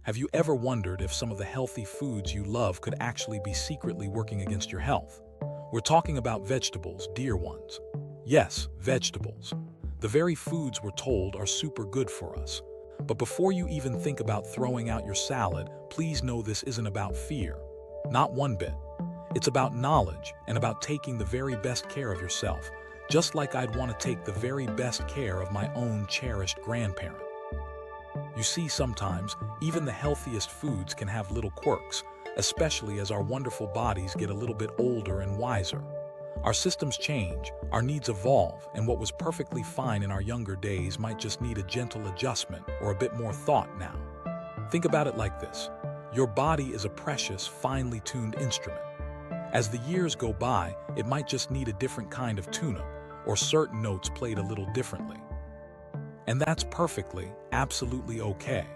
Have you ever wondered if some of the healthy foods you love could actually be secretly working against your health? We're talking about vegetables, dear ones. Yes, vegetables. The very foods we're told are super good for us. But before you even think about throwing out your salad, please know this isn't about fear. Not one bit. It's about knowledge and about taking the very best care of yourself, just like I'd want to take the very best care of my own cherished grandparent. You see, sometimes, even the healthiest foods can have little quirks, especially as our wonderful bodies get a little bit older and wiser. Our systems change, our needs evolve, and what was perfectly fine in our younger days might just need a gentle adjustment or a bit more thought now. Think about it like this. Your body is a precious, finely tuned instrument. As the years go by, it might just need a different kind of tune-up, or certain notes played a little differently. And that's perfectly, absolutely okay.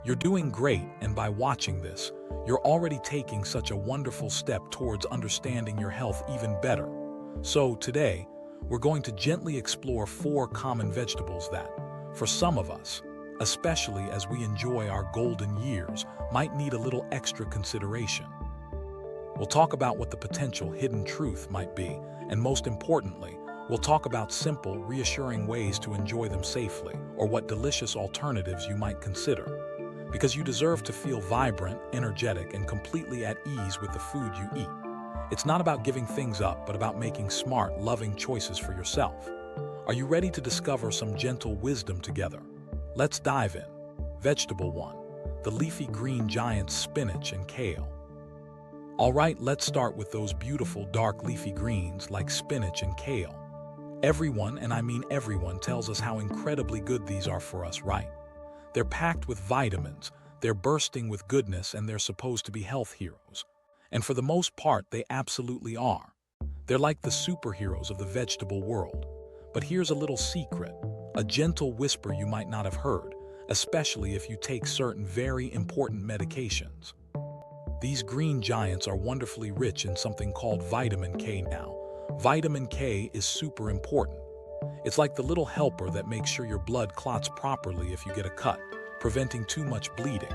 You're doing great, and by watching this, you're already taking such a wonderful step towards understanding your health even better. So today, we're going to gently explore 4 common vegetables that, for some of us, especially as we enjoy our golden years, might need a little extra consideration. We'll talk about what the potential hidden truth might be, and most importantly, we'll talk about simple, reassuring ways to enjoy them safely, or what delicious alternatives you might consider. Because you deserve to feel vibrant, energetic, and completely at ease with the food you eat. It's not about giving things up, but about making smart, loving choices for yourself. Are you ready to discover some gentle wisdom together? Let's dive in. Vegetable 1. The leafy green giants spinach and kale. Alright, let's start with those beautiful dark leafy greens like spinach and kale. Everyone, and I mean everyone, tells us how incredibly good these are for us, right? They're packed with vitamins, they're bursting with goodness, and they're supposed to be health heroes. And for the most part, they absolutely are. They're like the superheroes of the vegetable world. But here's a little secret, a gentle whisper you might not have heard, especially if you take certain very important medications. These green giants are wonderfully rich in something called vitamin K now. Vitamin K is super important. It's like the little helper that makes sure your blood clots properly if you get a cut, preventing too much bleeding.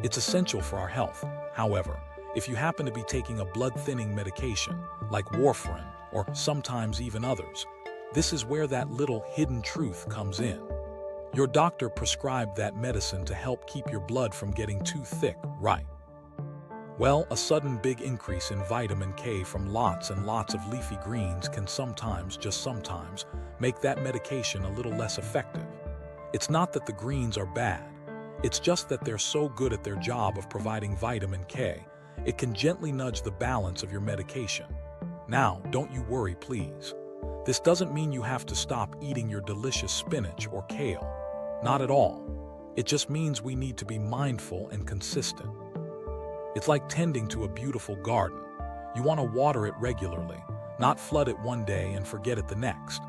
It's essential for our health. However, if you happen to be taking a blood-thinning medication, like warfarin, or sometimes even others, this is where that little hidden truth comes in. Your doctor prescribed that medicine to help keep your blood from getting too thick, right? Well, a sudden big increase in vitamin K from lots and lots of leafy greens can sometimes, just sometimes, make that medication a little less effective. It's not that the greens are bad. It's just that they're so good at their job of providing vitamin K, it can gently nudge the balance of your medication. Now, don't you worry, please. This doesn't mean you have to stop eating your delicious spinach or kale. Not at all. It just means we need to be mindful and consistent. It's like tending to a beautiful garden. You want to water it regularly, not flood it one day and forget it the next.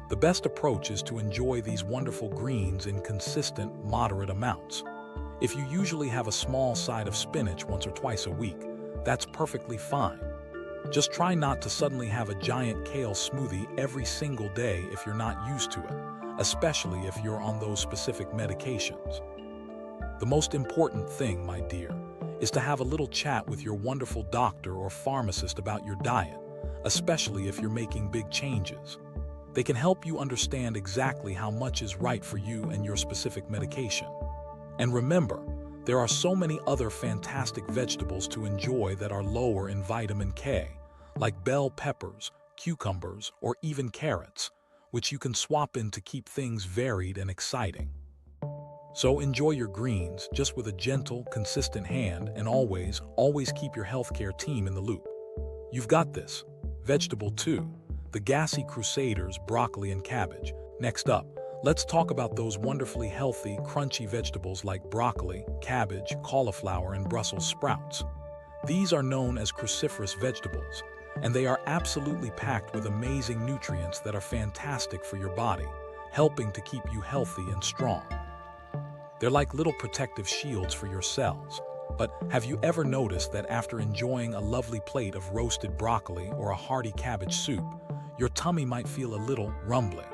The best approach is to enjoy these wonderful greens in consistent, moderate amounts. If you usually have a small side of spinach once or twice a week, that's perfectly fine. Just try not to suddenly have a giant kale smoothie every single day if you're not used to it, especially if you're on those specific medications. The most important thing, my dear, is to have a little chat with your wonderful doctor or pharmacist about your diet, especially if you're making big changes. They can help you understand exactly how much is right for you and your specific medication. And remember, there are so many other fantastic vegetables to enjoy that are lower in vitamin K, like bell peppers, cucumbers, or even carrots, which you can swap in to keep things varied and exciting. So enjoy your greens, just with a gentle, consistent hand, and always keep your healthcare team in the loop. You've got this. Vegetable 2, the gassy crusaders, broccoli and cabbage. Next up, let's talk about those wonderfully healthy, crunchy vegetables like broccoli, cabbage, cauliflower, and Brussels sprouts. These are known as cruciferous vegetables, and they are absolutely packed with amazing nutrients that are fantastic for your body, helping to keep you healthy and strong. They're like little protective shields for your cells. But have you ever noticed that after enjoying a lovely plate of roasted broccoli or a hearty cabbage soup, your tummy might feel a little rumbly?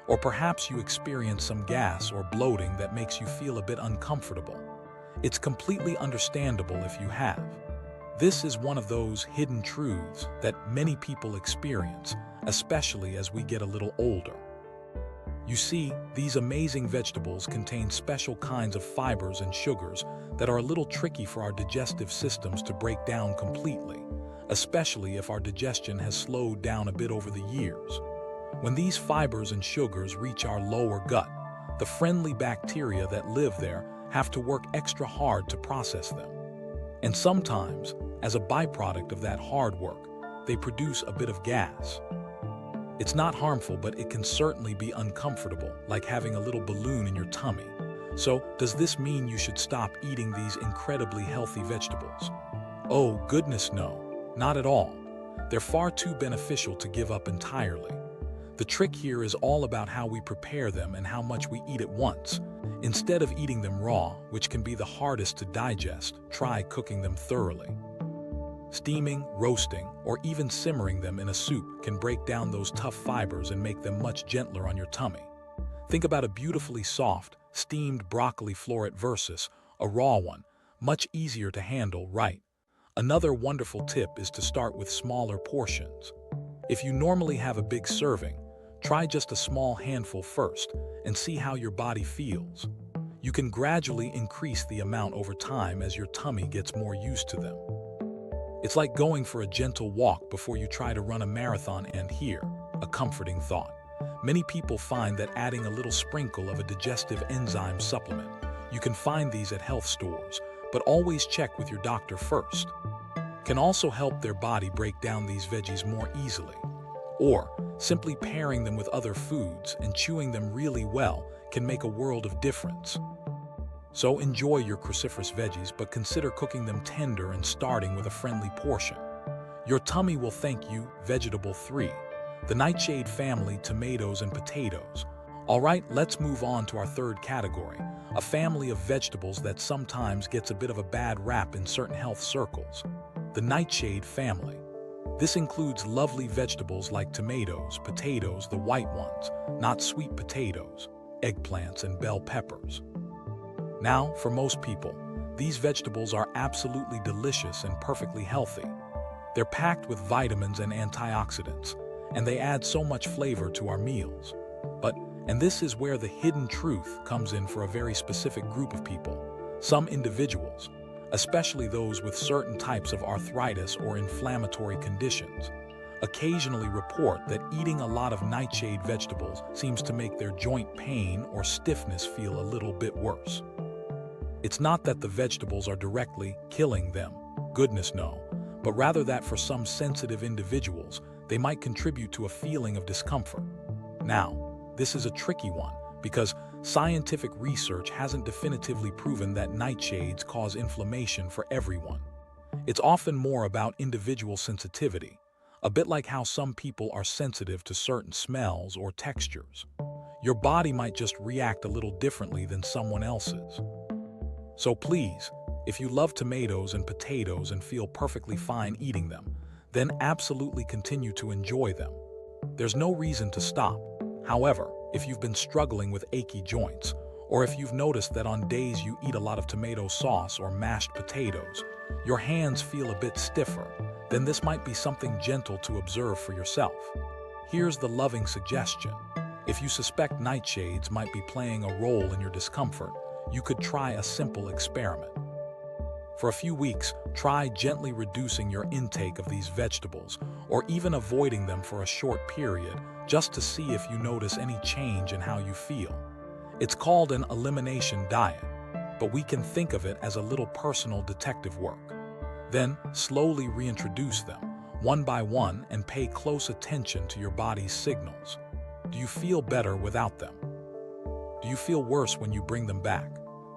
Or perhaps you experience some gas or bloating that makes you feel a bit uncomfortable. It's completely understandable if you have. This is one of those hidden truths that many people experience, especially as we get a little older. You see, these amazing vegetables contain special kinds of fibers and sugars that are a little tricky for our digestive systems to break down completely, especially if our digestion has slowed down a bit over the years. When these fibers and sugars reach our lower gut, the friendly bacteria that live there have to work extra hard to process them. And sometimes, as a byproduct of that hard work, they produce a bit of gas. It's not harmful, but it can certainly be uncomfortable, like having a little balloon in your tummy. So, does this mean you should stop eating these incredibly healthy vegetables? Oh, goodness no, not at all. They're far too beneficial to give up entirely. The trick here is all about how we prepare them and how much we eat at once. Instead of eating them raw, which can be the hardest to digest, try cooking them thoroughly. Steaming, roasting, or even simmering them in a soup can break down those tough fibers and make them much gentler on your tummy. Think about a beautifully soft, steamed broccoli floret versus a raw one, much easier to handle, right? Another wonderful tip is to start with smaller portions. If you normally have a big serving, try just a small handful first and see how your body feels. You can gradually increase the amount over time as your tummy gets more used to them. It's like going for a gentle walk before you try to run a marathon. And here, a comforting thought. Many people find that adding a little sprinkle of a digestive enzyme supplement, you can find these at health stores, but always check with your doctor first, can also help their body break down these veggies more easily. Or, simply pairing them with other foods and chewing them really well can make a world of difference. So enjoy your cruciferous veggies, but consider cooking them tender and starting with a friendly portion. Your tummy will thank you. Vegetable 3. The nightshade family, tomatoes and potatoes. Alright, let's move on to our third category, a family of vegetables that sometimes gets a bit of a bad rap in certain health circles. The nightshade family. This includes lovely vegetables like tomatoes, potatoes, the white ones, not sweet potatoes, eggplants, and bell peppers. Now, for most people, these vegetables are absolutely delicious and perfectly healthy. They're packed with vitamins and antioxidants, and they add so much flavor to our meals. And this is where the hidden truth comes in for a very specific group of people. Some individuals, especially those with certain types of arthritis or inflammatory conditions, occasionally report that eating a lot of nightshade vegetables seems to make their joint pain or stiffness feel a little bit worse. It's not that the vegetables are directly killing them, goodness no, but rather that for some sensitive individuals, they might contribute to a feeling of discomfort. Now, this is a tricky one because scientific research hasn't definitively proven that nightshades cause inflammation for everyone. It's often more about individual sensitivity, a bit like how some people are sensitive to certain smells or textures. Your body might just react a little differently than someone else's. So please, if you love tomatoes and potatoes and feel perfectly fine eating them, then absolutely continue to enjoy them. There's no reason to stop. However, if you've been struggling with achy joints, or if you've noticed that on days you eat a lot of tomato sauce or mashed potatoes, your hands feel a bit stiffer, then this might be something gentle to observe for yourself. Here's the loving suggestion. If you suspect nightshades might be playing a role in your discomfort, you could try a simple experiment. For a few weeks, try gently reducing your intake of these vegetables, or even avoiding them for a short period, just to see if you notice any change in how you feel. It's called an elimination diet, but we can think of it as a little personal detective work. Then, slowly reintroduce them, one by one, and pay close attention to your body's signals. Do you feel better without them? Do you feel worse when you bring them back?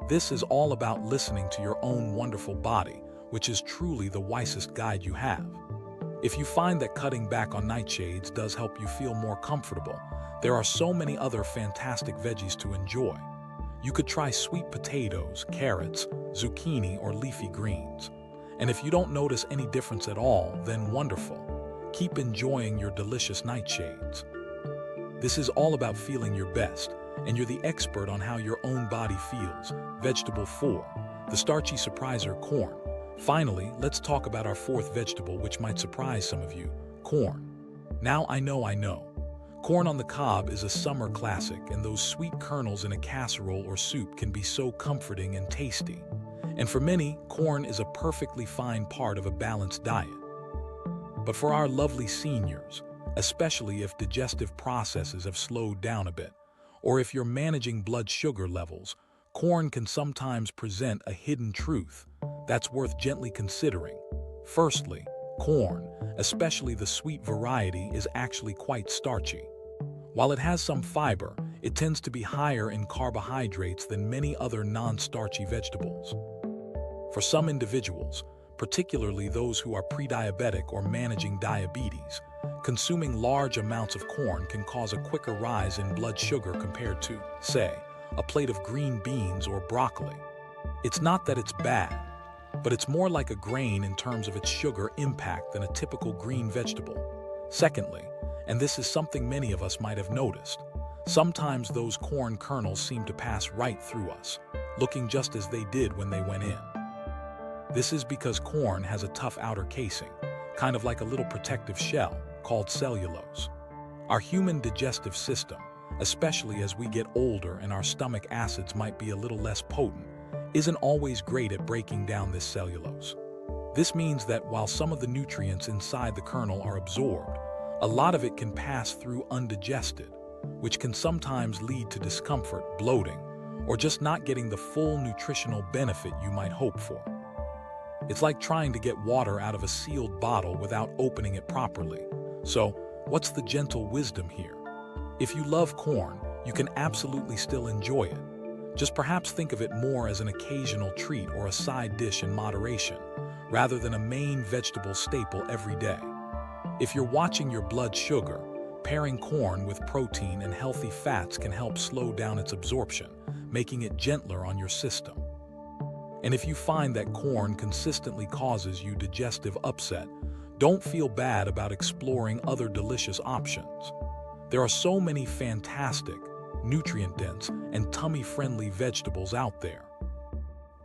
This is all about listening to your own wonderful body, which is truly the wisest guide you have. If you find that cutting back on nightshades does help you feel more comfortable, there are so many other fantastic veggies to enjoy. You could try sweet potatoes, carrots, zucchini, or leafy greens. And if you don't notice any difference at all, then wonderful. Keep enjoying your delicious nightshades. This is all about feeling your best, and you're the expert on how your own body feels. Vegetable 4. the starchy surpriser, corn. Finally, let's talk about our fourth vegetable, which might surprise some of you, corn. Now I know. Corn on the cob is a summer classic, and those sweet kernels in a casserole or soup can be so comforting and tasty. And for many, corn is a perfectly fine part of a balanced diet. But for our lovely seniors, especially if digestive processes have slowed down a bit, or if you're managing blood sugar levels, corn can sometimes present a hidden truth that's worth gently considering. Firstly, corn, especially the sweet variety, is actually quite starchy. While it has some fiber, it tends to be higher in carbohydrates than many other non-starchy vegetables. For some individuals, particularly those who are pre-diabetic or managing diabetes, consuming large amounts of corn can cause a quicker rise in blood sugar compared to, say, a plate of green beans or broccoli. It's not that it's bad, but it's more like a grain in terms of its sugar impact than a typical green vegetable. Secondly, and this is something many of us might have noticed, sometimes those corn kernels seem to pass right through us, looking just as they did when they went in. This is because corn has a tough outer casing, kind of like a little protective shell, called cellulose. Our human digestive system, especially as we get older and our stomach acids might be a little less potent, isn't always great at breaking down this cellulose. This means that while some of the nutrients inside the kernel are absorbed, a lot of it can pass through undigested, which can sometimes lead to discomfort, bloating, or just not getting the full nutritional benefit you might hope for. It's like trying to get water out of a sealed bottle without opening it properly. So, what's the gentle wisdom here? If you love corn, you can absolutely still enjoy it. Just perhaps think of it more as an occasional treat or a side dish in moderation, rather than a main vegetable staple every day. If you're watching your blood sugar, pairing corn with protein and healthy fats can help slow down its absorption, making it gentler on your system. And if you find that corn consistently causes you digestive upset, don't feel bad about exploring other delicious options. There are so many fantastic, nutrient-dense, and tummy-friendly vegetables out there.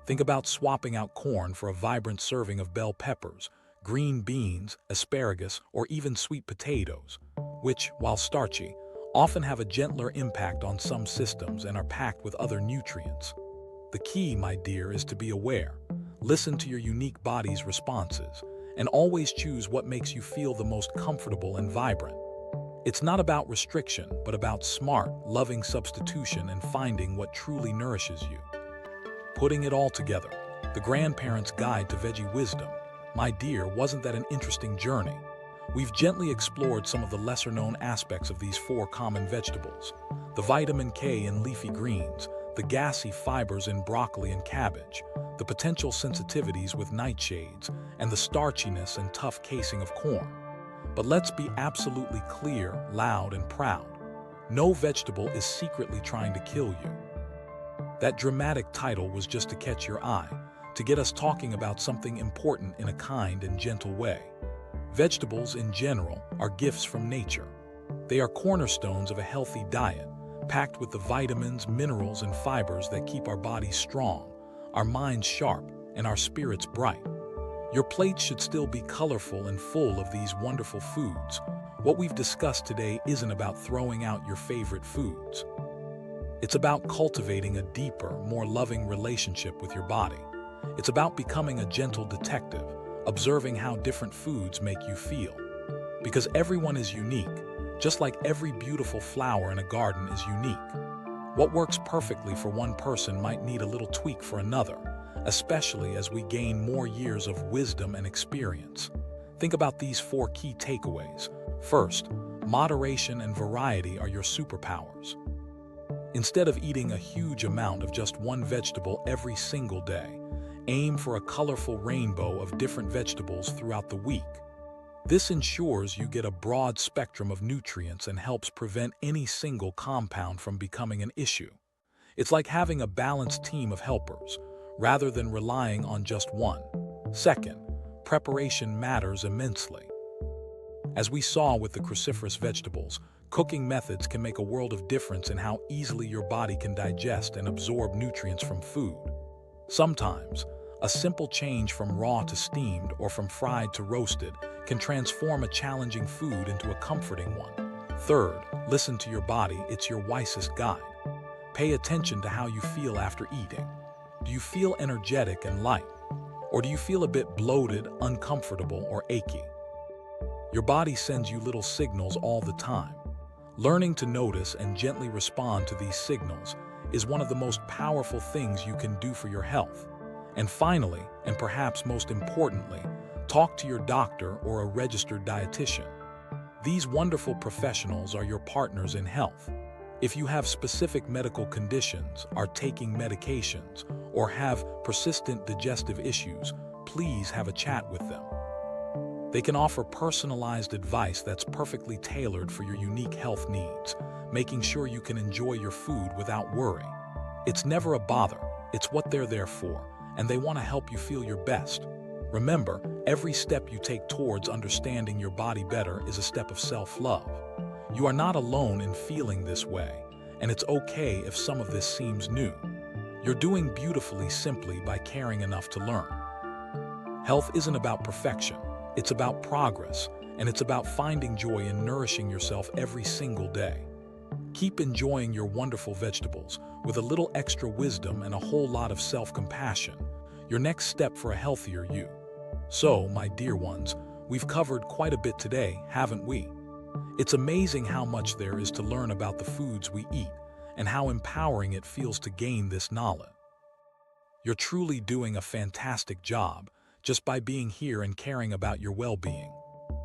Think about swapping out corn for a vibrant serving of bell peppers, green beans, asparagus, or even sweet potatoes, which, while starchy, often have a gentler impact on some systems and are packed with other nutrients. The key, my dear, is to be aware, listen to your unique body's responses, and always choose what makes you feel the most comfortable and vibrant. It's not about restriction, but about smart, loving substitution and finding what truly nourishes you. Putting it all together, the grandparent's guide to veggie wisdom. My dear, wasn't that an interesting journey? We've gently explored some of the lesser-known aspects of these four common vegetables: the vitamin K in leafy greens, the gassy fibers in broccoli and cabbage, the potential sensitivities with nightshades, and the starchiness and tough casing of corn. But let's be absolutely clear, loud, and proud. No vegetable is secretly trying to kill you. That dramatic title was just to catch your eye, to get us talking about something important in a kind and gentle way. Vegetables, in general, are gifts from nature. They are cornerstones of a healthy diet, packed with the vitamins, minerals, and fibers that keep our bodies strong, our minds sharp, and our spirits bright. Your plate should still be colorful and full of these wonderful foods. What we've discussed today isn't about throwing out your favorite foods. It's about cultivating a deeper, more loving relationship with your body. It's about becoming a gentle detective, observing how different foods make you feel. Because everyone is unique, just like every beautiful flower in a garden is unique. What works perfectly for one person might need a little tweak for another, especially as we gain more years of wisdom and experience. Think about these four key takeaways. First, moderation and variety are your superpowers. Instead of eating a huge amount of just one vegetable every single day, aim for a colorful rainbow of different vegetables throughout the week. This ensures you get a broad spectrum of nutrients and helps prevent any single compound from becoming an issue. It's like having a balanced team of helpers, rather than relying on just one. Second, preparation matters immensely. As we saw with the cruciferous vegetables, cooking methods can make a world of difference in how easily your body can digest and absorb nutrients from food. Sometimes, a simple change from raw to steamed or from fried to roasted can transform a challenging food into a comforting one. Third, listen to your body. It's your wisest guide. Pay attention to how you feel after eating. Do you feel energetic and light? Or do you feel a bit bloated, uncomfortable, or achy? Your body sends you little signals all the time. Learning to notice and gently respond to these signals is one of the most powerful things you can do for your health. And finally, and perhaps most importantly, talk to your doctor or a registered dietitian. These wonderful professionals are your partners in health. If you have specific medical conditions, are taking medications, or have persistent digestive issues, please have a chat with them. They can offer personalized advice that's perfectly tailored for your unique health needs, making sure you can enjoy your food without worry. It's never a bother, it's what they're there for, and they want to help you feel your best. Remember, every step you take towards understanding your body better is a step of self-love. You are not alone in feeling this way, and it's okay if some of this seems new. You're doing beautifully simply by caring enough to learn. Health isn't about perfection, it's about progress, and it's about finding joy in nourishing yourself every single day. Keep enjoying your wonderful vegetables with a little extra wisdom and a whole lot of self-compassion, your next step for a healthier you. So, my dear ones, we've covered quite a bit today, haven't we? It's amazing how much there is to learn about the foods we eat and how empowering it feels to gain this knowledge. You're truly doing a fantastic job just by being here and caring about your well-being.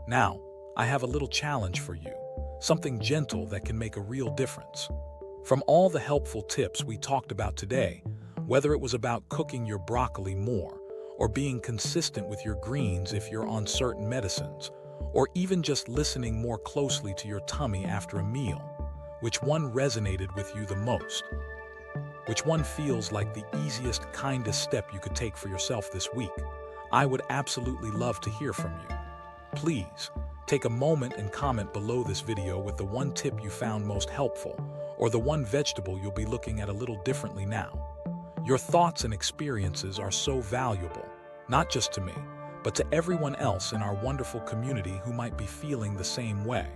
Now, I have a little challenge for you, something gentle that can make a real difference. From all the helpful tips we talked about today, whether it was about cooking your broccoli more, or being consistent with your greens if you're on certain medicines, or even just listening more closely to your tummy after a meal, which one resonated with you the most? Which one feels like the easiest, kindest step you could take for yourself this week? I would absolutely love to hear from you. Please, take a moment and comment below this video with the one tip you found most helpful, or the one vegetable you'll be looking at a little differently now. Your thoughts and experiences are so valuable, not just to me, but to everyone else in our wonderful community who might be feeling the same way.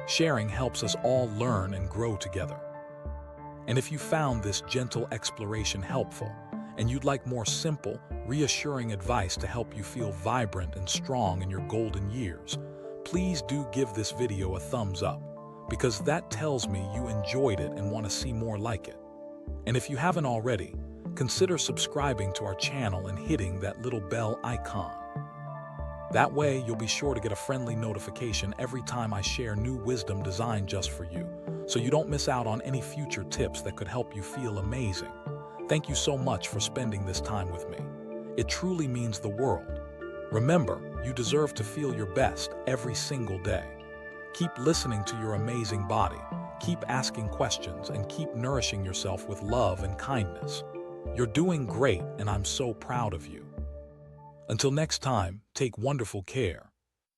Sharing helps us all learn and grow together. And if you found this gentle exploration helpful, and you'd like more simple, reassuring advice to help you feel vibrant and strong in your golden years, please do give this video a thumbs up, because that tells me you enjoyed it and want to see more like it. And if you haven't already, consider subscribing to our channel and hitting that little bell icon. That way, you'll be sure to get a friendly notification every time I share new wisdom designed just for you, so you don't miss out on any future tips that could help you feel amazing. Thank you so much for spending this time with me. It truly means the world. Remember, you deserve to feel your best every single day. Keep listening to your amazing body, keep asking questions, and keep nourishing yourself with love and kindness. You're doing great, and I'm so proud of you. Until next time, take wonderful care.